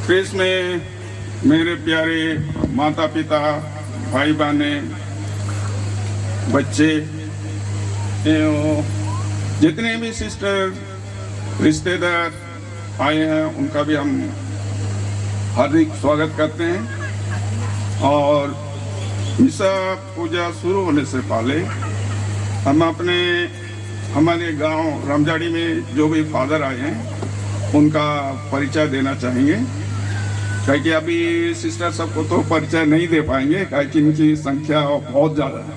Press में मेरे प्यारे माता पिता, भाई बहने, बच्चे, जितने भी सिस्टर, रिश्तेदार आए हैं, उनका भी हम हार्दिक स्वागत करते हैं। और मिसा पूजा शुरू होने से पहले हम हमारे गांव रामजाड़ी में जो भी फादर आए हैं उनका परिचय देना चाहेंगे, क्योंकि अभी सिस्टर सबको तो परिचय नहीं दे पाएंगे, क्योंकि इनकी संख्या बहुत ज़्यादा है।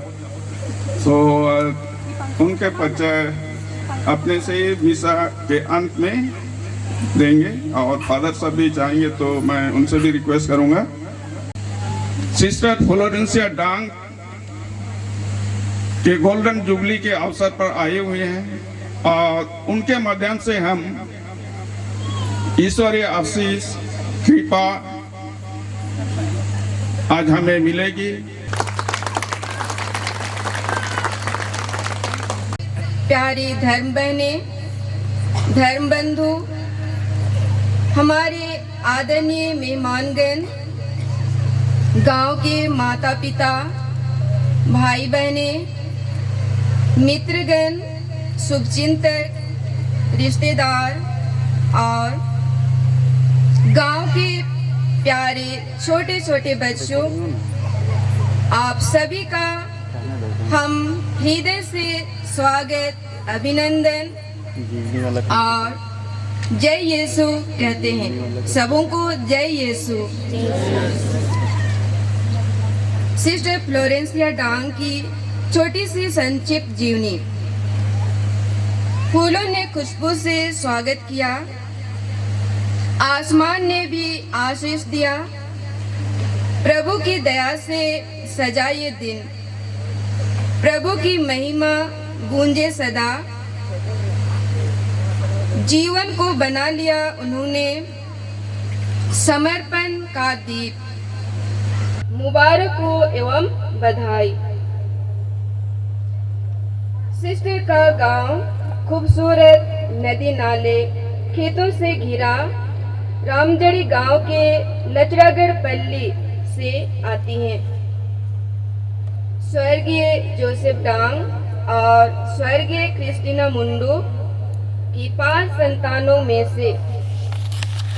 सो उनके परिचय अपने से ही मिसा के अंत में देंगे। और फादर सब भी चाहेंगे तो मैं उनसे भी रिक्वेस्ट करूंगा। सिस्टर फ्लोरेंसिया डांग के गोल्डन जुबली के अवसर पर आए हुए हैं और उनके माध्यम से हम ईश्वरीय आशीष, कृपा आज हमें मिलेगी। प्यारी धर्म बहने, धर्म बंधु, हमारे आदरणीय मेहमानगण, गांव के माता पिता, भाई बहने, मित्रगण, शुभचिंतक, रिश्तेदार और गांव के प्यारे छोटे छोटे बच्चों, आप सभी का हम हृदय से स्वागत, अभिनंदन और जय यीशु कहते हैं। सबों को जय यीशु। सिस्टर फ्लोरेंसिया डांग की छोटी सी संक्षिप्त जीवनी। फूलों ने खुशबू से स्वागत किया, आसमान ने भी आशीष दिया, प्रभु की दया से सजा ये दिन, प्रभु की महिमा गूंजे सदा। जीवन को बना लिया उन्होंने समर्पण का दीप। मुबारक हो एवं बधाई। सिस्टर का गांव खूबसूरत नदी नाले खेतों से घिरा रामजड़ी गांव के लचरागढ़ पल्ली से आती हैं। स्वर्गीय जोसेफ डांग और स्वर्गीय क्रिस्टीना मुंडू की 5 संतानों में से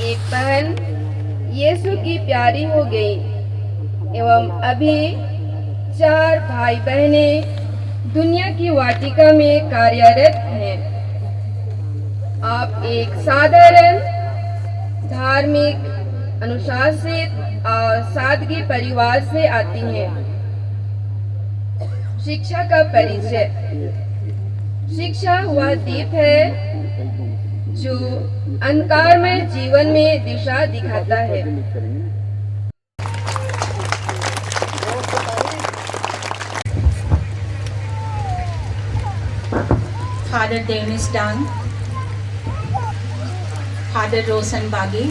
एक बहन यीशु की प्यारी हो गई एवं अभी 4 भाई बहनें दुनिया की वाटिका में कार्यरत हैं। आप एक साधारण, धार्मिक, अनुशासित और सादगी परिवार से आती हैं। शिक्षा का परिचय। शिक्षा वह दीप है जो अंधकारमय जीवन में दिशा दिखाता है। Father Denis Dang, Father Rosan Bagi,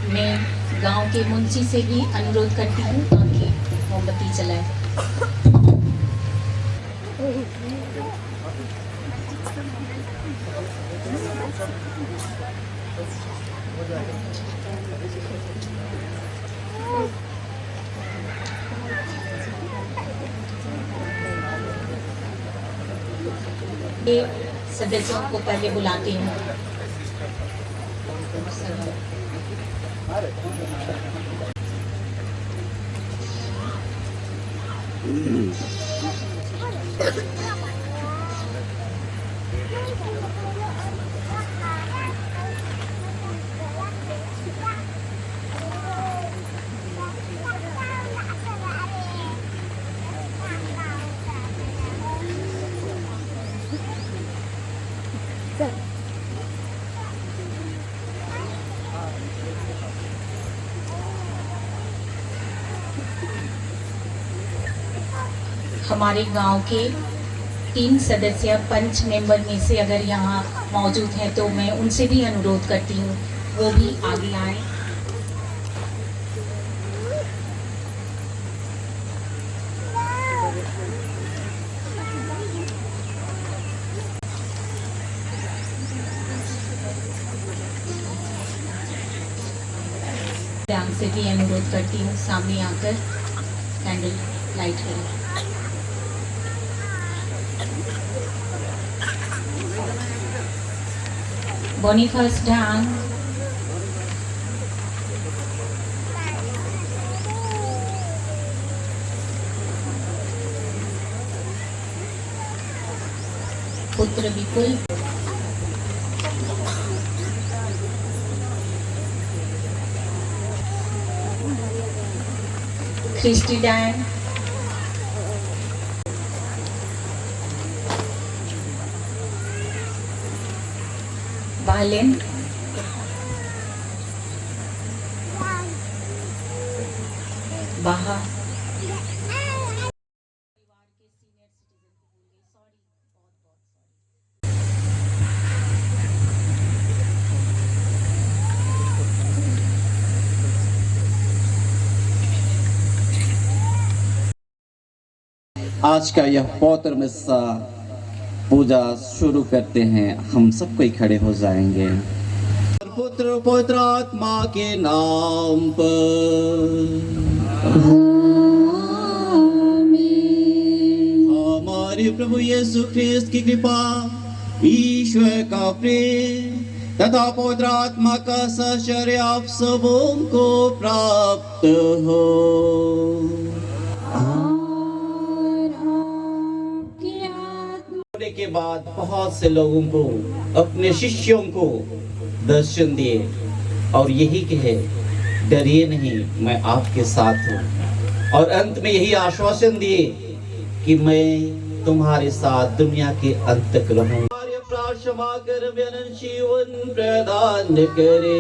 मैं गांव के मुंशी से भी अनुरोध करती हूँ ताकि मोमबत्ती जलाए। सदस्यों को पहले बुलाती हूँ। हमारे गांव के 3 सदस्य पंच मेंबर में से अगर यहाँ मौजूद हैं तो मैं उनसे भी अनुरोध करती हूँ वो भी आगे आए। ध्यान से भी अनुरोध करती हूँ सामने आकर कैंडल लाइट करें। Boniface Dang, पुत्र विपुल, क्रिस्टी डैंग, बालिन, बाहा, आज का यह पवित्र मिस्सा पूजा शुरू करते हैं। हम सब कोई खड़े हो जाएंगे। पुत्र पवित्र आत्मा के नाम पर हमारे प्रभु यीशु ख्रिस्त की कृपा, ईश्वर का प्रेम तथा पवित्र आत्मा का साहचर्य आप सबों को प्राप्त हो। के बाद बहुत से लोगों को, अपने शिष्यों को दर्शन दिए और यही कहे, डरिए नहीं, मैं आपके साथ हूँ। और अंत में यही आश्वासन दिए कि मैं तुम्हारे साथ दुनिया के अंत तक रहूं। हमारे प्रार्थना कर बेनन जीवन प्रदान करे।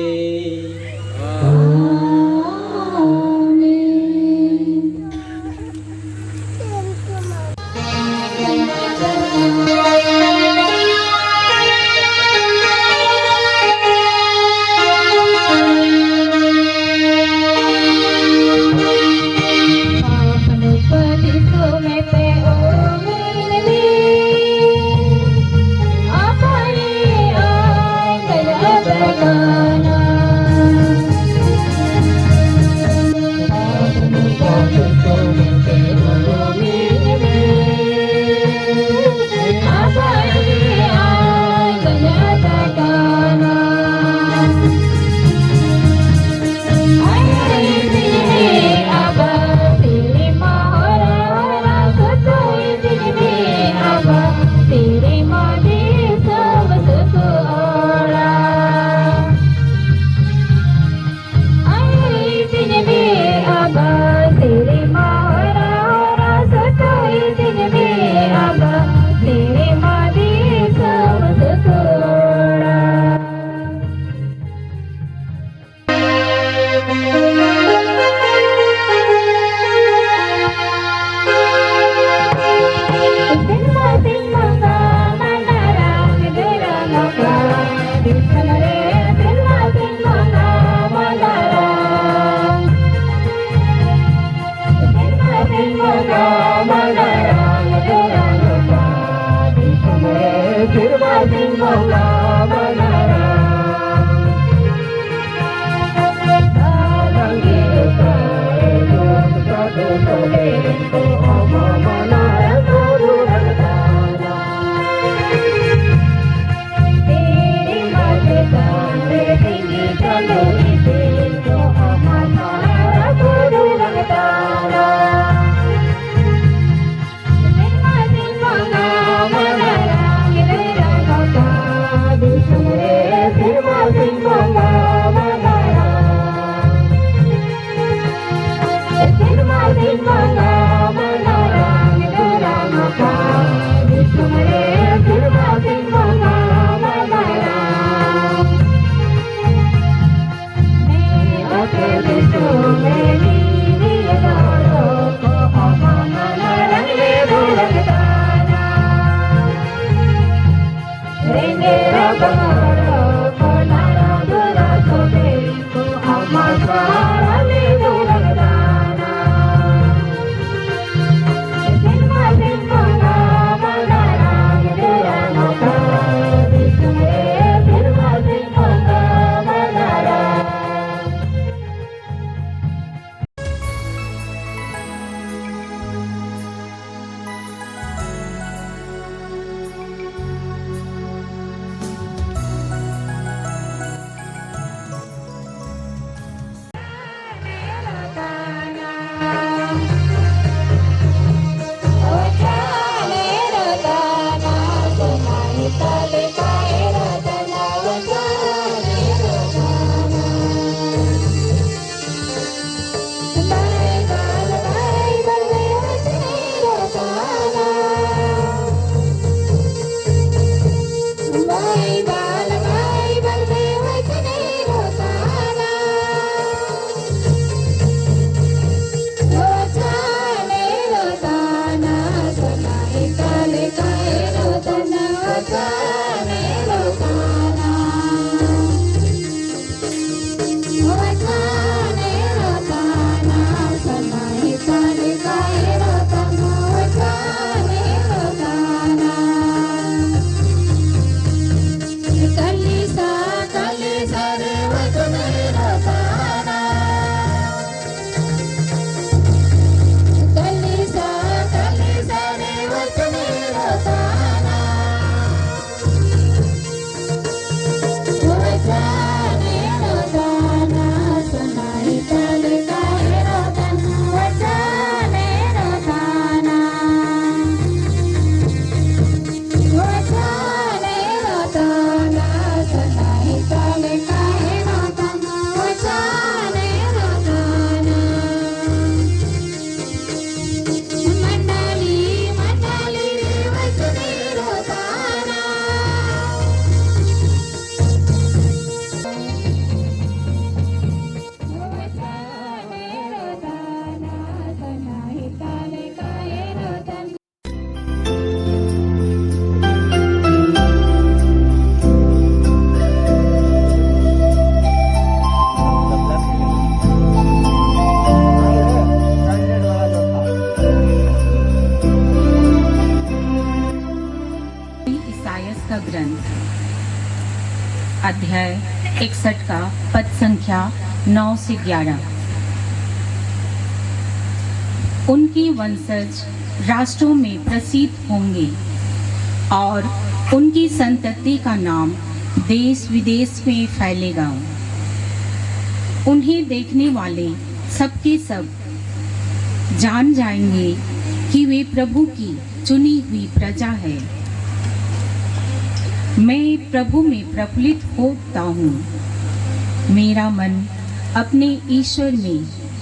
का ग्रंथ अध्याय 61 का पद संख्या 9 से 11। उनके वंशज राष्ट्रों में प्रसिद्ध होंगे और उनकी संतति का नाम देश विदेश में फैलेगा। उन्हें देखने वाले सबके सब जान जाएंगे कि वे प्रभु की चुनी हुई प्रजा है। मैं प्रभु में प्रफुल्लित होता हूँ। मेरा मन अपने ईश्वर में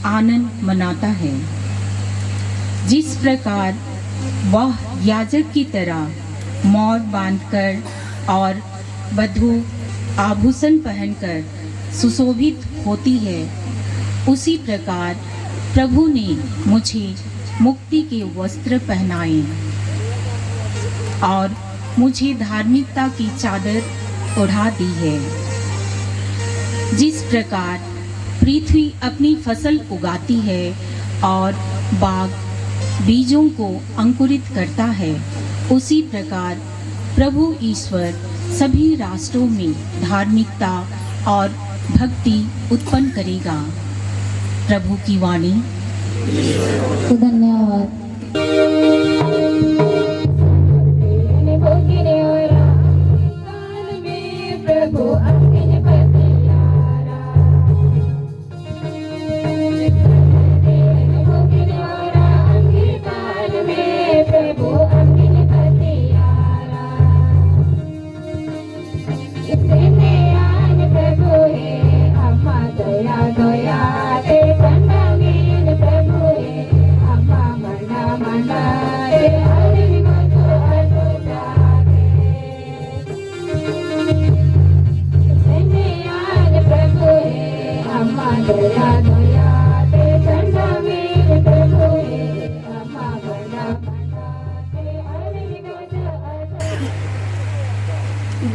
आनंद मनाता है। जिस प्रकार वह याजक की तरह मौर बांधकर और वधु आभूषण पहनकर सुशोभित होती है, उसी प्रकार प्रभु ने मुझे मुक्ति के वस्त्र पहनाए और मुझे धार्मिकता की चादर ओढ़ा दी है। जिस प्रकार पृथ्वी अपनी फसल उगाती है और बाग बीजों को अंकुरित करता है, उसी प्रकार प्रभु ईश्वर सभी राष्ट्रों में धार्मिकता और भक्ति उत्पन्न करेगा। प्रभु की वाणी। धन्यवाद।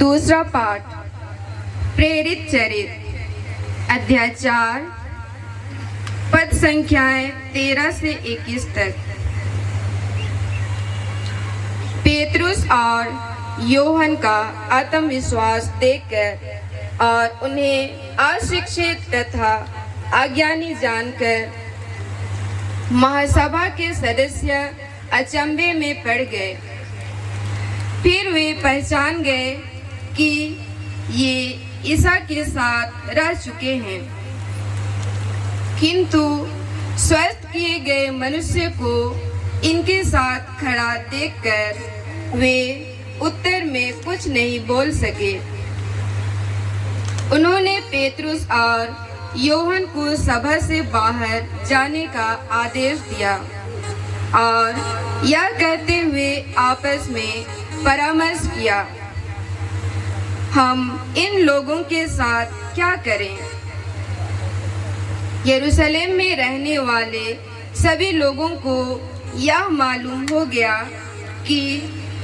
दूसरा पाठ प्रेरित चरित्र अध्याय 4 पद संख्याएं 13 से 21 तक। पेतरुस और योहन का आत्मविश्वास देखकर और उन्हें अशिक्षित तथा अज्ञानी जानकर महासभा के सदस्य अचंभे में पड़ गए। फिर वे पहचान गए कि ये ईसा के साथ रह चुके हैं, किंतु स्वस्थ किए गए मनुष्य को इनके साथ खड़ा देखकर वे उत्तर में कुछ नहीं बोल सके। उन्होंने पेतरुस और योहन को सभा से बाहर जाने का आदेश दिया और यह कहते हुए आपस में परामर्श किया, हम इन लोगों के साथ क्या करें। यरूशलेम में रहने वाले सभी लोगों को यह मालूम हो गया कि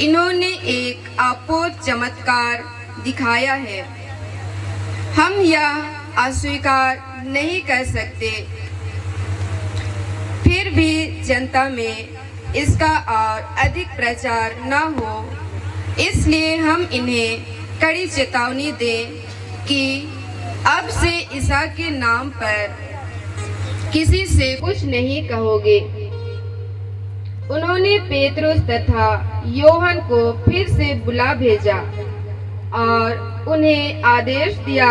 इन्होंने एक अद्भुत चमत्कार दिखाया है। हम यह अस्वीकार नहीं कर सकते। फिर भी जनता में इसका और अधिक प्रचार न हो, इसलिए हम इन्हें कड़ी चेतावनी दें कि अब से ईसा के नाम पर किसी से कुछ नहीं कहोगे। उन्होंने पेतरुस तथा योहन को फिर से बुला भेजा और उन्हें आदेश दिया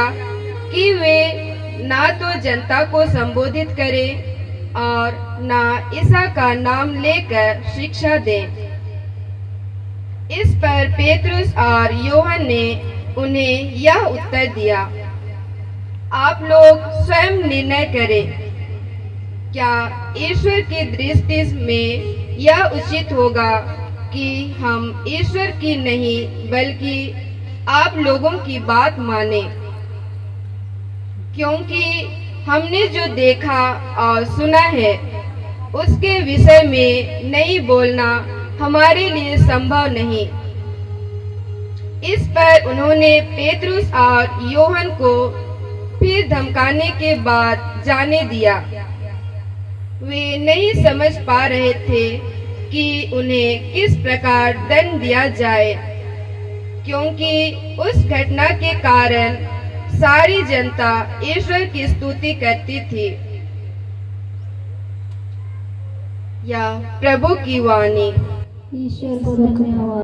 कि वे ना तो जनता को संबोधित करें और ना ईसा का नाम लेकर शिक्षा दें। इस पर पेतरुस और योहन ने उन्हें यह उत्तर दिया, आप लोग स्वयं निर्णय करें, क्या ईश्वर की दृष्टि में यह उचित होगा कि हम ईश्वर की नहीं बल्कि आप लोगों की बात माने, क्योंकि हमने जो देखा और सुना है उसके विषय में नहीं बोलना हमारे लिए संभव नहीं। इस पर उन्होंने पेतरुस और योहन को फिर धमकाने के बाद जाने दिया। वे नहीं समझ पा रहे थे कि उन्हें किस प्रकार दंड दिया जाए। क्योंकि उस घटना के कारण सारी जनता ईश्वर की स्तुति करती थी। या प्रभु की वाणी। ईश्वर को धन्यवाद।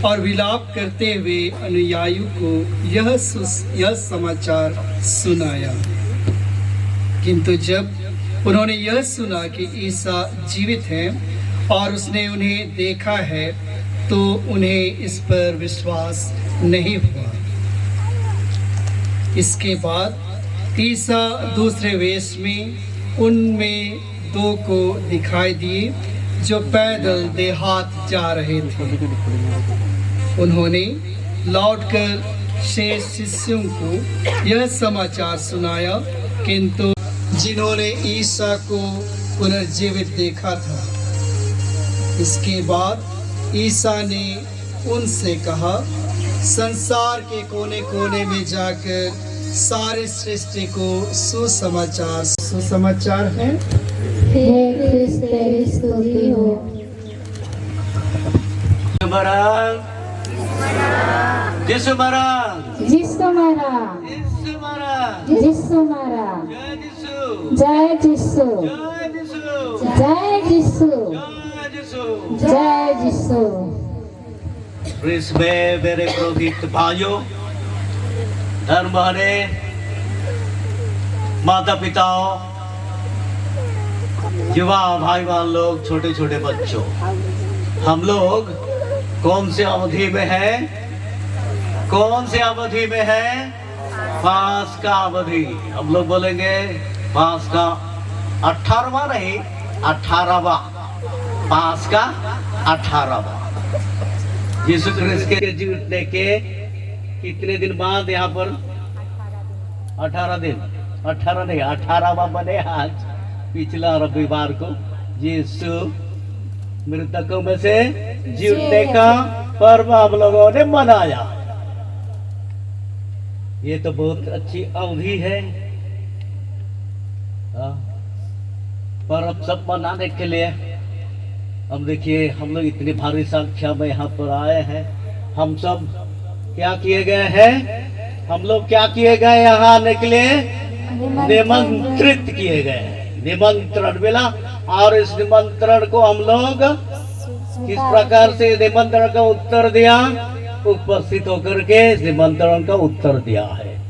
और विलाप करते हुए अनुयायियों को यह समाचार सुनाया। किंतु जब उन्होंने यह सुना कि ईसा जीवित है और उसने उन्हें देखा है, तो उन्हें इस पर विश्वास नहीं हुआ। इसके बाद ईसा दूसरे वेश में उनमें दो को दिखाई दिए जो पैदल देहात जा रहे थे। उन्होंने लौटकर शेष शिष्यों को यह समाचार सुनाया, किंतु जिन्होंने ईसा को पुनर्जीवित देखा था। इसके बाद ईसा ने उनसे कहा, संसार के कोने कोने में जाकर सारे सृष्टि को सुसमाचार है। हे ख्रिस्त तेरी स्तुति हो। जिसु महाराज जिसु महाराज जिसु महाराज जिसु महाराज जय जिसु जय जिसु जय जिसु जय जिसु। में मेरे पुरोहित भाइयों, धर्म हरे माता पिताओं, युवा भाई बहन लोग, छोटे छोटे बच्चों, हम लोग कौन से अवधि में हैं? कौन से अवधि में है? पास का अवधि। हम लोग बोलेंगे पास का 18वां नहीं, 18वां। पास का 18वां। यीशु क्रिस्त के जीवित के कितने दिन बाद यहाँ पर? 18 दिन। 18 नहीं, 18वां बने आज, पिछला रविवार को यीशु मृतकों में से जीवने का पर्व हम लोगों ने मनाया। ये तो बहुत अच्छी अवधि है। पर अब सब मनाने के लिए हम देखिए, हम लोग इतनी भारी संख्या में यहाँ पर आए हैं। हम सब क्या किए गए हैं? हम लोग क्या किए गए यहाँ आने के लिए? निमंत्रित किए गए। निमंत्रण मिला, और इस निमंत्रण को हम लोग किस प्रकार से निमंत्रण का उत्तर दिया? उपस्थित होकर के निमंत्रण का उत्तर दिया है।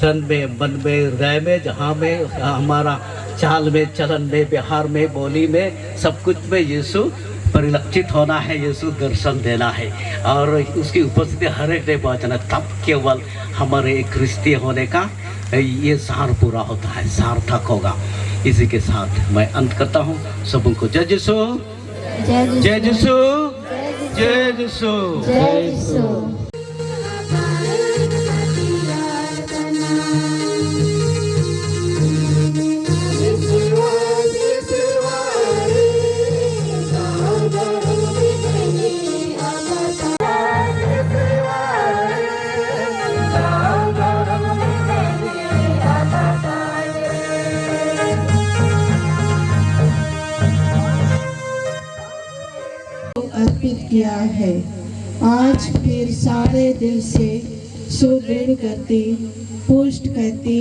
तन में, मन में, हृदय में, जहाँ में हमारा चाल में, चलन में, व्यवहार में, बोली में, सब कुछ में यीशु परिलक्षित होना है, यीशु दर्शन देना है, और उसकी उपस्थिति हर एक ने पहुँचना, तब केवल हमारे एक क्रिस्ती होने का ये सार पूरा होता है, सार्थक होगा। इसी के साथ मैं अंत करता हूँ। सबको जय यीशु, जय यीशु, जय यीशु, जय यीशु। अर्पित किया है। आज फिर सारे दिल से सुदृढ़ करती, पुष्ट करती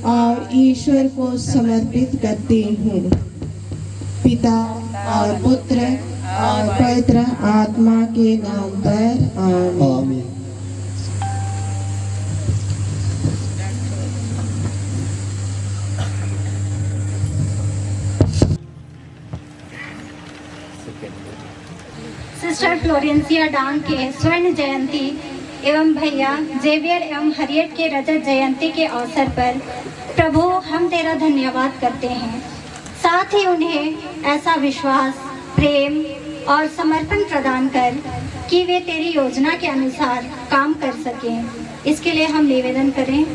और ईश्वर को समर्पित करती हूँ। पिता और पुत्र और पवित्र आत्मा के नाम पर आमीन। सिस्टर फ्लोरेंसिया डांग के स्वर्ण जयंती एवं भैया जेवियर एवं हरियट के रजत जयंती के अवसर पर प्रभु हम तेरा धन्यवाद करते हैं। साथ ही उन्हें ऐसा विश्वास, प्रेम और समर्पण प्रदान कर कि वे तेरी योजना के अनुसार काम कर सकें। इसके लिए हम निवेदन करें।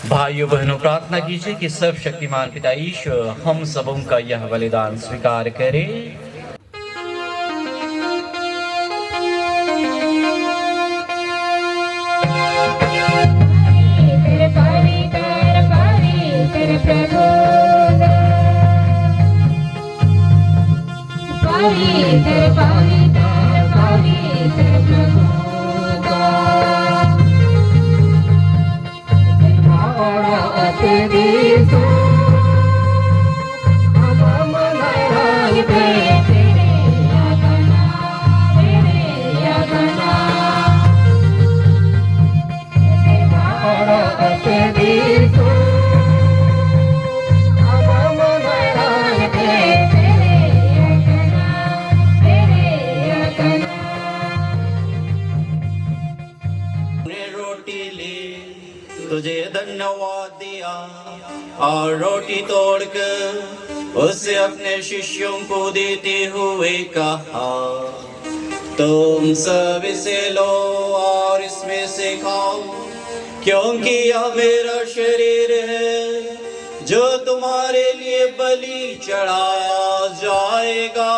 भाइयों बहनों, प्रार्थना कीजिए कि सर्वशक्तिमान पिता ईश्वर हम सबों का यह बलिदान स्वीकार करे। तेरे और रोटी तोड़कर उसे अपने शिष्यों को देते हुए कहा, तुम सब इसे लो और इसमें से खाओ, क्योंकि यह मेरा शरीर है जो तुम्हारे लिए बलि चढ़ाया जाएगा।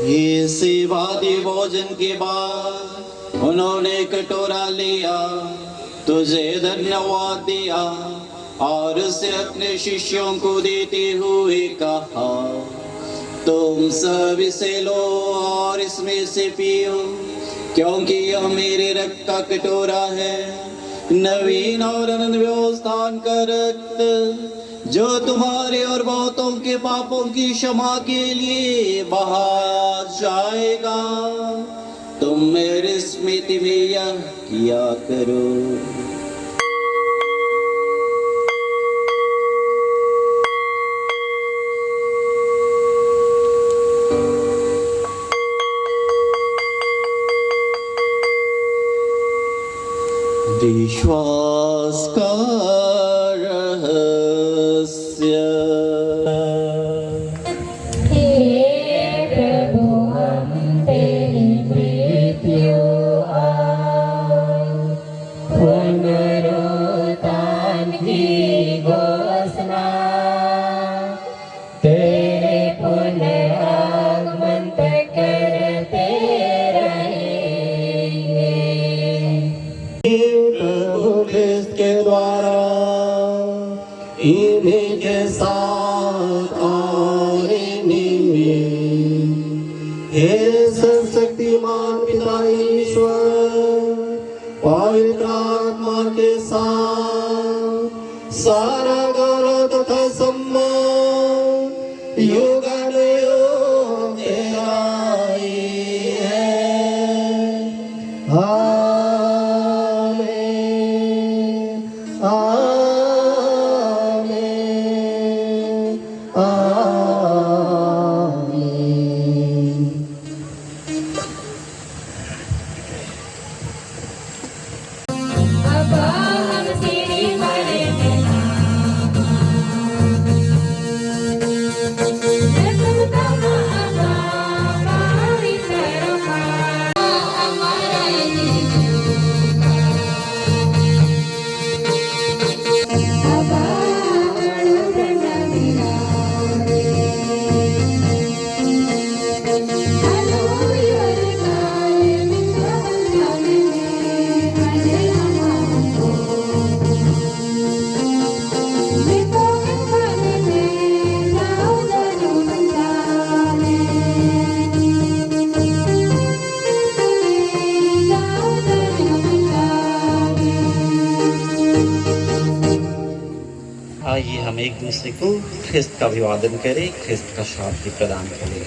ये सेवादी भोजन के बाद उन्होंने कटोरा लिया, तुझे धन्यवाद दिया और उसे अपने शिष्यों को देते हुए कहा, तुम सब इसे लो और इसमें से पियो, क्योंकि यह मेरे रक्त का कटोरा है, नवीन और अनंत व्यवस्थान का रक्त, जो तुम्हारे और बहुतों के पापों की क्षमा के लिए बहाया जाएगा। तुम मेरे स्मृति में यह किया करो। विश्वास का रहस्य। इन्हीं के साथ और इन्हीं में हे सर्वशक्तिमान पिता ईश्वर पवित्र आत्मा के साथ सारा गौरव तथा सम्मान युगानुयुग तेरा ही है। आमीन। आइए हम एक दूसरे को ख्रिस्त का अभिवादन करें, ख्रिस्त का शांति प्रदान करें।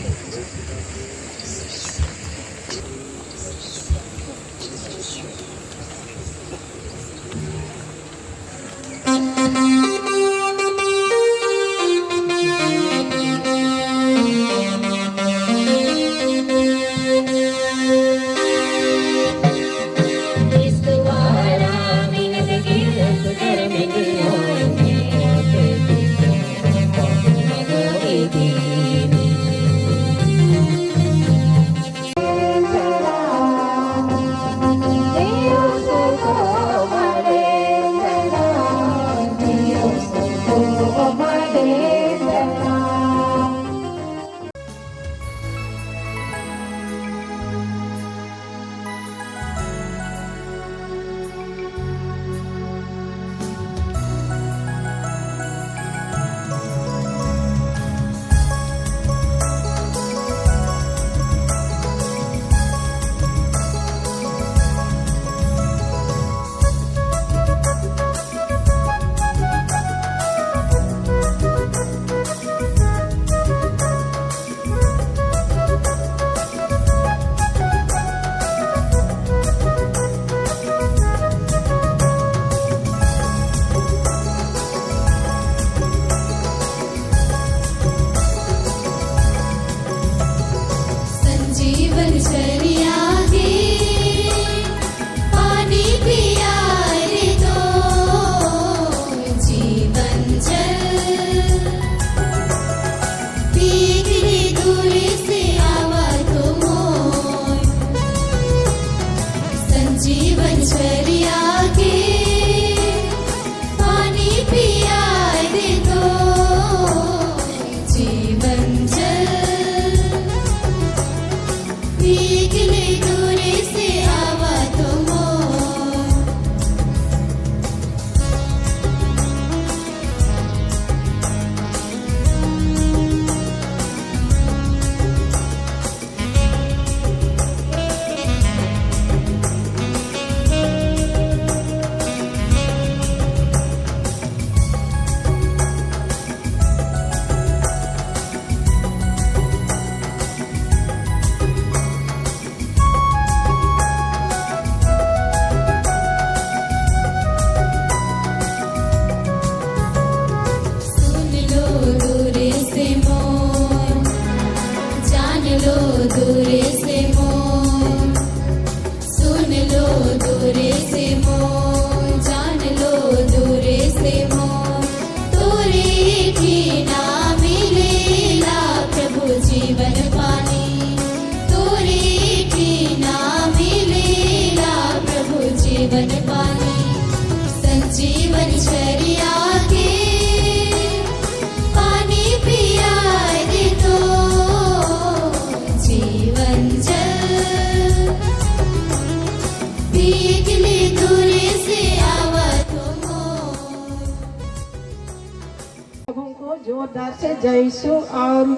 जोरदार से जय यीशु और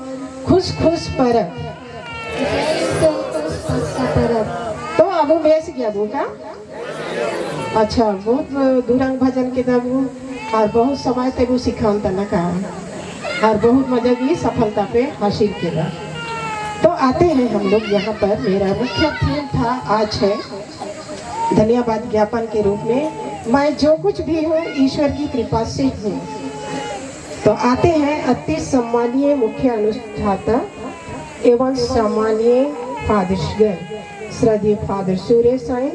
खुश खुश परब। तो अब बेस गया वो का अच्छा बहुत दुरंग भजन के तब और बहुत समय तक वो सिखान तना का और बहुत मजा की सफलता पे हासिल किया। तो आते हैं हम लोग यहाँ पर। मेरा मुख्य थीम था आज है धन्यवाद ज्ञापन के रूप में। मैं जो कुछ भी हूँ ईश्वर की कृपा से हूँ। तो आते हैं अति सम्मानीय मुख्य अनुष्ठाता एवं सम्मानीय फादर श्रद्धेय फादर सुरेश साइन,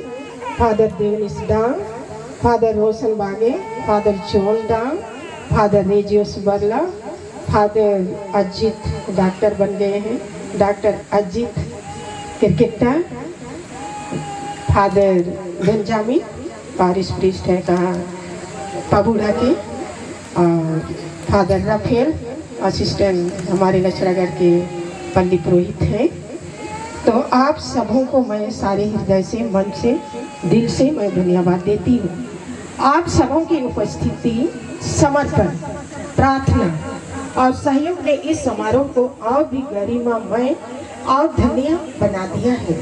फादर देवनिस Dang, father Roshan Bage, father John Dang, father रेजियोस बरला, फादर अजीत डॉक्टर बन गए हैं, doctor Ajit cricketer, father Benjamin parish priest है कहाँ पबूढ़ा के, और फादर राफेल असिस्टेंट हमारे लचरागढ़ के पंडित पुरोहित हैं। तो आप सबों को मैं सारे हृदय से, मन से, दिल से मैं धन्यवाद देती हूँ। आप सबों की उपस्थिति, समर्पण, प्रार्थना और सहयोग ने इस समारोह को और भी गरिमामय और धन्य बना दिया है।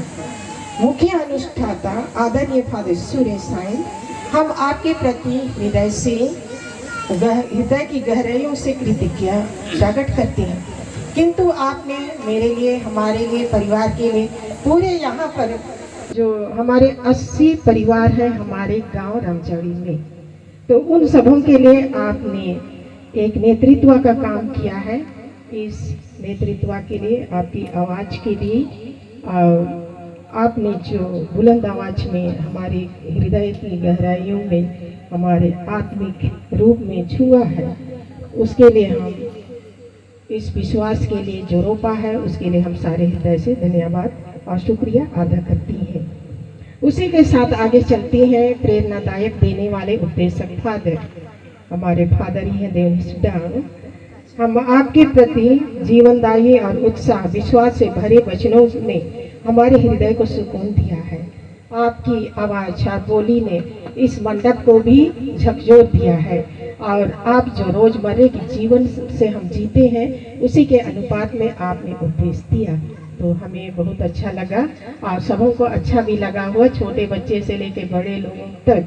मुख्य अनुष्ठाता आदरणीय फादर सुरेश साइन, हम आपके प्रति हृदय से, हृदय की गहराइयों से कृतज्ञता प्रकट करते हैं। किंतु आपने मेरे लिए, हमारे लिए, परिवार के लिए, पूरे यहाँ पर जो हमारे 80 परिवार हैं हमारे गांव रामचौड़ी में, तो उन सबों के लिए आपने एक नेतृत्व का काम किया है। इस नेतृत्व के लिए, आपकी आवाज़ के लिए, और आपने जो बुलंद आवाज़ में हमारे हृदय की गहराइयों में, हमारे आत्मिक रूप में छुआ है, उसके लिए हम, इस विश्वास के लिए जो रोपा है उसके लिए हम सारे हृदय से धन्यवाद और शुक्रिया अदा करती हैं। उसी के साथ आगे चलती हैं प्रेरणादायक देने वाले उपदेशक फादर, हमारे फादर ही हैं देवनिस डांग। हम आपके प्रति जीवनदायी और उत्साह, विश्वास से भरे वचनों ने हमारे हृदय को सुकून दिया है। आपकी आवाज़ और बोली ने इस मंडप को भी झकझोर दिया है, और आप जो रोजमर्रे के जीवन से हम जीते हैं उसी के अनुपात में आपने उपदेश दिया। तो हमें बहुत अच्छा लगा और सबों को अच्छा भी लगा हुआ, छोटे बच्चे से लेकर बड़े लोगों तक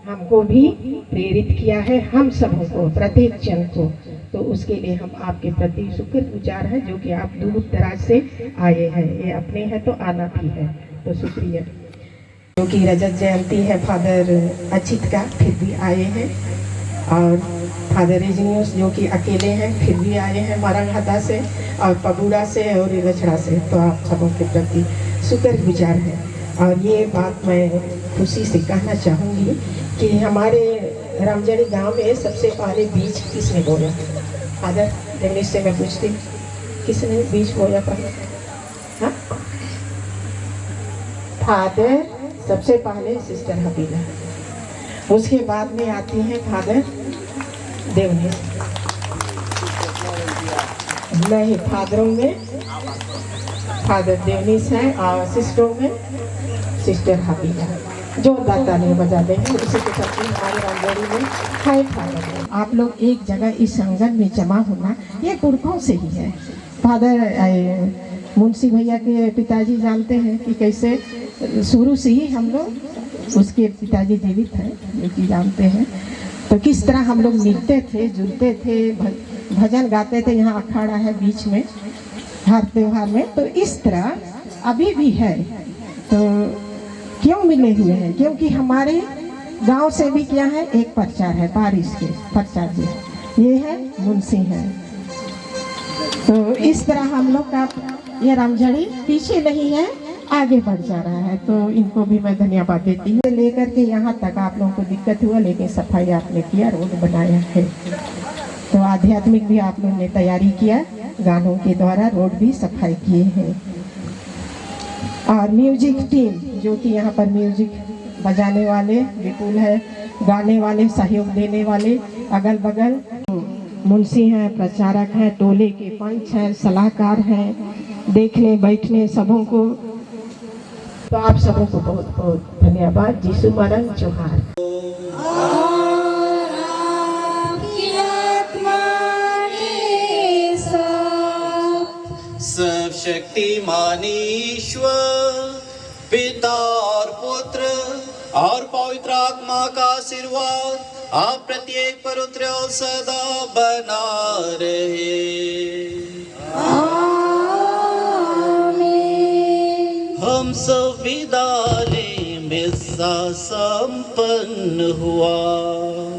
हमको भी प्रेरित किया है, हम सबों को, प्रत्येक जन को। तो उसके लिए हम आपके प्रति शुक्रगुजार हैं, जो कि आप दूर दराज से आए हैं। ये अपने हैं तो आना भी है, तो शुक्रिया। जो कि रजत जयंती है फादर अचित का, फिर भी आए हैं, और फादर रेजिनियस जो कि अकेले हैं फिर भी आए हैं मारंगहादा से और पबूड़ा से और रछड़ा से। तो आप सबों के प्रति शुक्रगुजार हैं। और ये बात मैं खुशी से कहना चाहूँगी कि हमारे रामजड़ी गांव में सबसे पहले बीज किसने बोया? फादर देवनिस से मैं पूछती, किसने बीज बोया पहले? हाँ, फादर सबसे पहले सिस्टर हबीला, उसके बाद में आती हैं फादर देवनिस। नहीं, फादरों में फादर देवनिस है और सिस्टरों में सिस्टर हबीला। जो दाता ने बजा देंगे उसी के साथ हमारे रामजड़ी में है फादर। आप लोग एक जगह इस संगत में जमा होना ये पुरखों से ही है। फादर मुंशी भैया के पिताजी जानते हैं कि कैसे शुरू से ही हम लोग, उसके पिताजी जीवित हैं जो कि जानते हैं, तो किस तरह हम लोग मिलते थे, जुलते थे, भजन गाते थे। यहाँ अखाड़ा है बीच में हर त्योहार में, तो इस तरह अभी भी है। तो क्यों मिले हुए हैं? क्योंकि हमारे गांव से भी क्या है, एक प्रचार है पारिश के प्रचार जी, ये है मुंशी हैं। तो इस तरह हम लोग का ये रामजड़ी पीछे नहीं है, आगे बढ़ जा रहा है। तो इनको भी मैं धन्यवाद देती हूँ। लेकर के यहाँ तक आप लोगों को दिक्कत हुआ, लेकिन सफाई आपने किया, रोड बनाया है। तो आध्यात्मिक भी आप लोगों ने तैयारी किया, गानों के द्वारा रोड भी सफाई किए हैं। और म्यूजिक टीम जो कि यहाँ पर म्यूजिक बजाने वाले विपुल है, गाने वाले, सहयोग देने वाले, अगल बगल मुंशी हैं, प्रचारक हैं, टोले के पंच हैं, सलाहकार हैं, देखने बैठने सबों को। तो आप सबों को बहुत बहुत धन्यवाद। जीसु मरण जोहार। सर्वशक्तिमान ईश्वर पिता और पुत्र और पवित्र आत्मा का आशीर्वाद आप प्रत्येक पर उतरे और सदा बना रहे। हम सब विदा लें, मिस्सा संपन्न हुआ।